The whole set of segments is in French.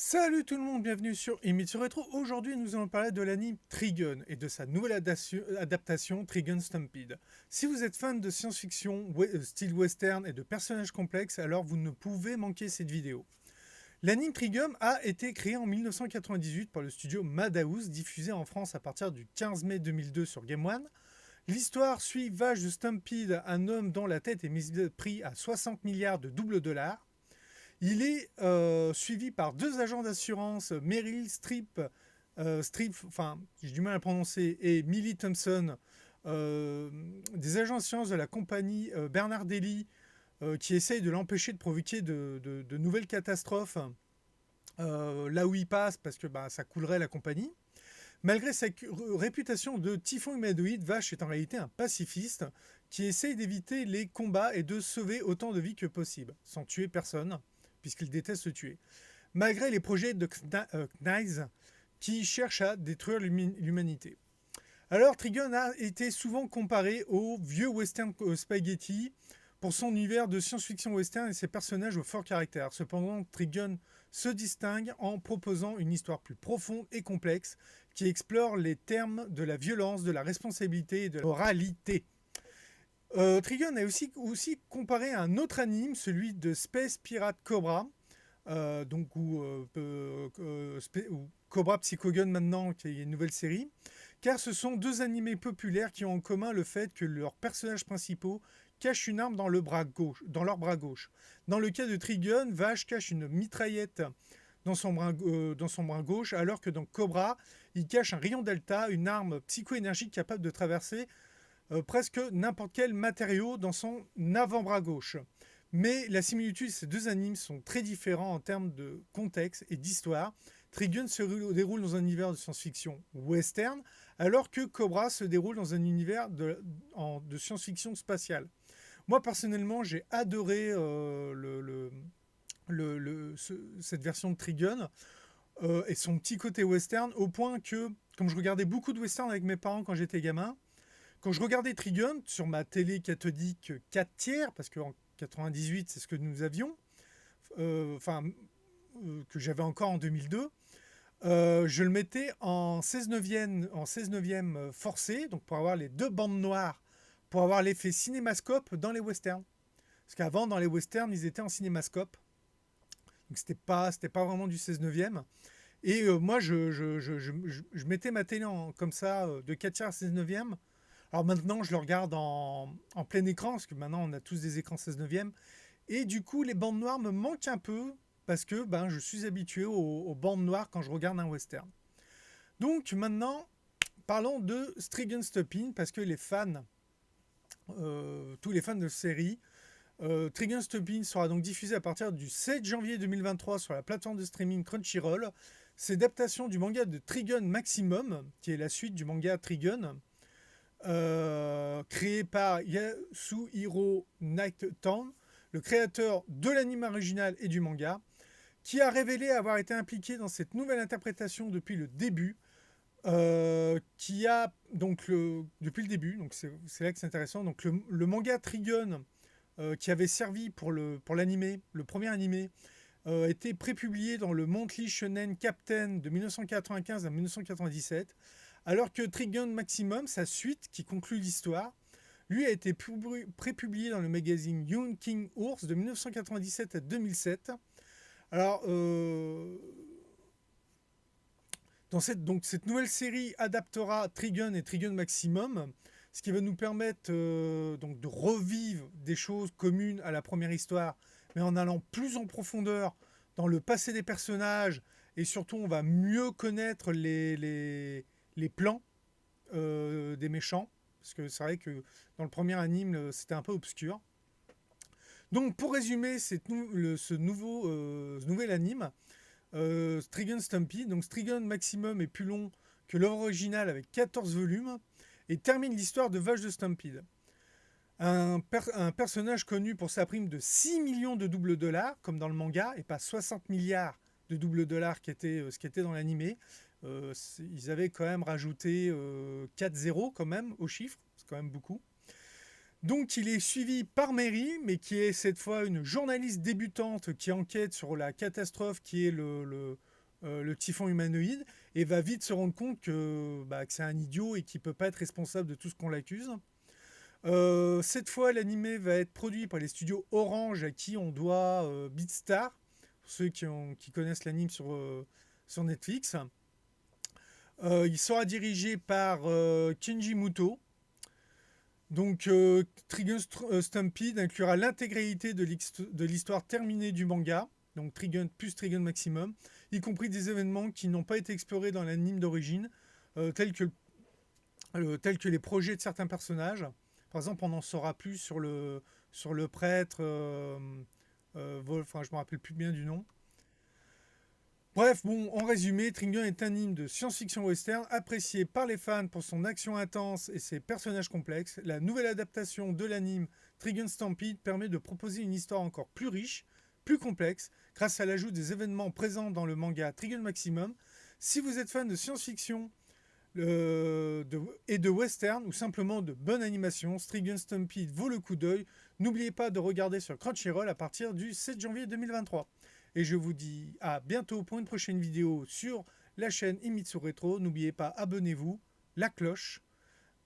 Salut tout le monde, bienvenue sur Himitsu Retro. Aujourd'hui, nous allons parler de l'anime Trigun et de sa nouvelle adaptation Trigun Stampede. Si vous êtes fan de science-fiction, style western et de personnages complexes, alors vous ne pouvez manquer cette vidéo. L'anime Trigun a été créé en 1998 par le studio Madhouse, diffusé en France à partir du 15 mai 2002 sur Game One. L'histoire suit Vash de Stampede, un homme dont la tête est mise de prix à 60 milliards de doubles dollars. Il est suivi par deux agents d'assurance, Meryl Streep, enfin, j'ai du mal à prononcer, et Millie Thompson, des agents d'assurance de la compagnie Bernardelli, qui essayent de l'empêcher de provoquer de nouvelles catastrophes là où il passe, parce que ça coulerait la compagnie. Malgré sa réputation de typhon humanoïde, Vash est en réalité un pacifiste qui essaye d'éviter les combats et de sauver autant de vies que possible, sans tuer personne, puisqu'il déteste tuer. Malgré les projets de Knives qui cherchent à détruire l'humanité. Alors Trigun a été souvent comparé au vieux western spaghetti pour son univers de science-fiction western et ses personnages au fort caractère. Cependant, Trigun se distingue en proposant une histoire plus profonde et complexe qui explore les termes de la violence, de la responsabilité et de la moralité. Trigun a aussi comparé à un autre anime, celui de Space Pirate Cobra, ou Cobra Psychogun maintenant, qui est une nouvelle série, car ce sont deux animés populaires qui ont en commun le fait que leurs personnages principaux cachent une arme dans leur bras gauche. Dans le cas de Trigun, Vash cache une mitraillette dans son bras gauche, alors que dans Cobra, il cache un rayon delta, une arme psycho-énergique capable de traverser presque n'importe quel matériau dans son avant-bras gauche. Mais la similitude de ces deux animes sont très différents en termes de contexte et d'histoire. Trigun se déroule dans un univers de science-fiction western, alors que Cobra se déroule dans un univers de science-fiction spatiale. Moi, personnellement, j'ai adoré cette version de Trigun et son petit côté western, au point que, comme je regardais beaucoup de western avec mes parents quand j'étais gamin, quand je regardais Trigun sur ma télé cathodique 4 tiers, parce qu'en 98, c'est ce que nous avions, que j'avais encore en 2002, je le mettais en 16 neuvième forcé, donc pour avoir les deux bandes noires, pour avoir l'effet cinémascope dans les westerns. Parce qu'avant, dans les westerns, ils étaient en cinémascope. Donc c'était pas vraiment du 16 neuvième. Et moi, je mettais ma télé comme ça, de 4 tiers à 16 neuvième. Alors maintenant, je le regarde en plein écran, parce que maintenant, on a tous des écrans 16 neuvième. Et du coup, les bandes noires me manquent un peu, parce que je suis habitué aux bandes noires quand je regarde un western. Donc maintenant, parlons de Trigun Stopping, parce que tous les fans de série, Trigun Stopping sera donc diffusé à partir du 7 janvier 2023 sur la plateforme de streaming Crunchyroll. C'est l'adaptation du manga de Trigun Maximum, qui est la suite du manga Trigun, créé par Yasuhiro Nightown, le créateur de l'anime original et du manga, qui a révélé avoir été impliqué dans cette nouvelle interprétation depuis le début. Depuis le début, donc c'est là que c'est intéressant. Donc le manga Trigun, qui avait servi pour l'animé, le premier animé, était prépublié dans le Monthly Shonen Captain de 1995 à 1997, alors que Trigun Maximum, sa suite qui conclut l'histoire, lui a été prépublié dans le magazine Young King Ours de 1997 à 2007. Alors, cette nouvelle série adaptera Trigun et Trigun Maximum, ce qui va nous permettre de revivre des choses communes à la première histoire, mais en allant plus en profondeur dans le passé des personnages, et surtout on va mieux connaître les plans des méchants, parce que c'est vrai que dans le premier anime c'était un peu obscur. Donc pour résumer ce nouvel anime, Trigun Stampede, donc Trigun Maximum est plus long que l'œuvre originale avec 14 volumes, et termine l'histoire de Vash de Stampede. Un personnage connu pour sa prime de 6 millions de doubles dollars, comme dans le manga, et pas 60 milliards de doubles dollars ce qui était dans l'animé. Ils avaient quand même rajouté 4 zéros quand même au chiffre, c'est quand même beaucoup. Donc il est suivi par Mary, mais qui est cette fois une journaliste débutante qui enquête sur la catastrophe qui est le typhon humanoïde, et va vite se rendre compte que c'est un idiot et qu'il peut pas être responsable de tout ce qu'on l'accuse. Cette fois, l'animé va être produit par les studios Orange, à qui on doit Beatstar, pour ceux qui connaissent l'anime sur Netflix. Il sera dirigé par Kenji Muto. Donc, Trigun Stampede inclura l'intégralité de l'histoire terminée du manga, donc Trigun plus Trigun Maximum, y compris des événements qui n'ont pas été explorés dans l'anime d'origine, tels que les projets de certains personnages. Par exemple, on en saura plus sur le prêtre, Wolf, enfin, je me rappelle plus bien du nom. Bref, bon, en résumé, Trigun est un anime de science-fiction western apprécié par les fans pour son action intense et ses personnages complexes. La nouvelle adaptation de l'anime Trigun Stampede permet de proposer une histoire encore plus riche, plus complexe, grâce à l'ajout des événements présents dans le manga Trigun Maximum. Si vous êtes fan de science-fiction et de western, ou simplement de bonne animation, Trigun Stampede vaut le coup d'œil. N'oubliez pas de regarder sur Crunchyroll à partir du 7 janvier 2023. Et je vous dis à bientôt pour une prochaine vidéo sur la chaîne Himitsu Retro. N'oubliez pas, abonnez-vous, la cloche,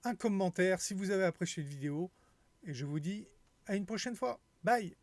un commentaire si vous avez apprécié cette vidéo. Et je vous dis à une prochaine fois. Bye!